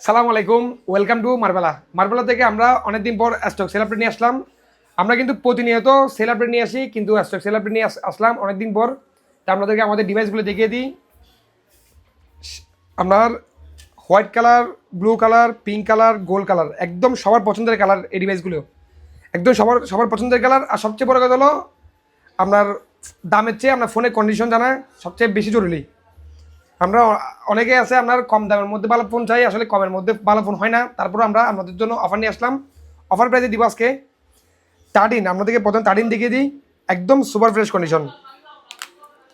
সালাম আলাইকুম, welcome to মার্বেলা থেকে আমরা অনেকদিন পর স্টক সেল আপডেট নিয়ে আসলাম। আমরা কিন্তু প্রতিনিয়ত সেল আপডেট নিয়ে আসি, কিন্তু স্টক সেল আপডেট নিয়ে আসলাম অনেকদিন পর। তা আপনাদেরকে আমাদের ডিভাইসগুলো দেখিয়ে দিই। আপনার white colour, blue colour, pink colour, gold colour, একদম সবার পছন্দের কালার এই ডিভাইসগুলো, একদম সবার সবার পছন্দের কালার। আর সবচেয়ে বড় কথা হলো আপনার দামের চেয়ে আপনার ফোনের কন্ডিশন জানা সবচেয়ে বেশি জরুরি। আমরা অনেকে আছে আপনার কম দামের মধ্যে ভালো ফোন চাই, আসলে কমের মধ্যে ভালো ফোন হয় না। তারপর আমরা আপনাদের জন্য অফার নিয়ে আসলাম। অফার প্রাইসে দিব আজকে 13। আপনাদেরকে প্রথম 13 দেখিয়ে দিই, একদম সুপার ফ্রেশ কন্ডিশন,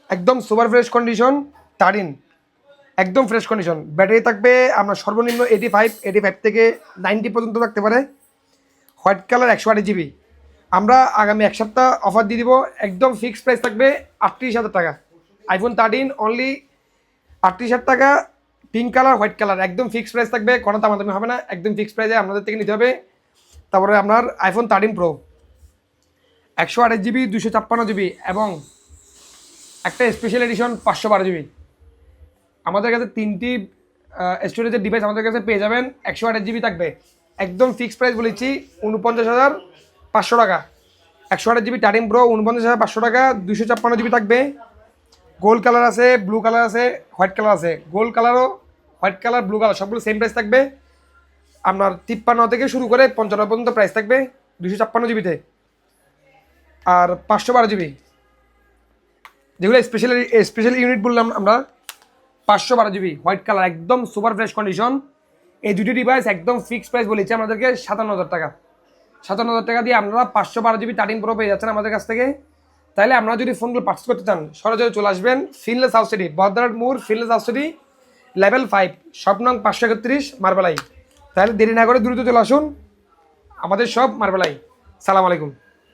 একদম সুপার ফ্রেশ কন্ডিশন 13, একদম ফ্রেশ কন্ডিশন। ব্যাটারি থাকবে আপনার সর্বনিম্ন 85 থেকে 90 পর্যন্ত থাকতে পারে। White colour 128 GB। আমরা আগামী এক সপ্তাহ অফার দিয়ে দিব, একদম ফিক্সড প্রাইস থাকবে 38,000 টাকা। আইফোন 13 অনলি 38,000 টাকা। পিঙ্ক কালার, হোয়াইট কালার, একদম ফিক্সড প্রাইস থাকবে, কোনো দামাদামি হবে না, একদম ফিক্সড প্রাইসে আপনাদের থেকে নিতে হবে। তারপরে আপনার আইফোন 13 প্রো 128 GB, 256 GB এবং একটা স্পেশাল এডিশন 512 GB। আমাদের কাছে তিনটি স্টোরেজের ডিভাইস আমাদের কাছে পেয়ে যাবেন। 128 GB থাকবে, একদম ফিক্সড প্রাইস বলেছি 49,500 টাকা। 128 GB 13 প্রো 49,500 টাকা। 256 GB থাকবে। গোল্ড কালার আছে, ব্লু কালার আছে, হোয়াইট কালার আছে। গোল্ড কালারও, হোয়াইট কালার, ব্লু কালার সবগুলো সেম প্রাইস থাকবে। আপনার 53 থেকে শুরু করে 55 পর্যন্ত প্রাইস থাকবে 256 GB-তে। আর 512 GB যেগুলো স্পেশাল ইউনিট বললাম আমরা, 512 GB হোয়াইট কালার, একদম সুপার ফ্রেশ কন্ডিশন। এই দুটি ডিভাইস একদম ফিক্সড প্রাইস বলেছি আমাদেরকে 57,000 টাকা। 57,000 টাকা দিয়ে আপনারা 512 GB 13 প্রো পেয়ে যাচ্ছেন আমাদের কাছ থেকে। তাহলে আপনারা যদি ফোনগুলো পার্চেস করতে চান সরাসরি চলে আসবেন ফিনলেস হাউস সিটি, বহদ্দারহাট মোড়, Finlays house city, level 5, shop নং 531, মার্বেলাই। তাহলে দেরি না করে দ্রুত চলে আসুন আমাদের সব মার্বেলাই। সালাম আলাইকুম।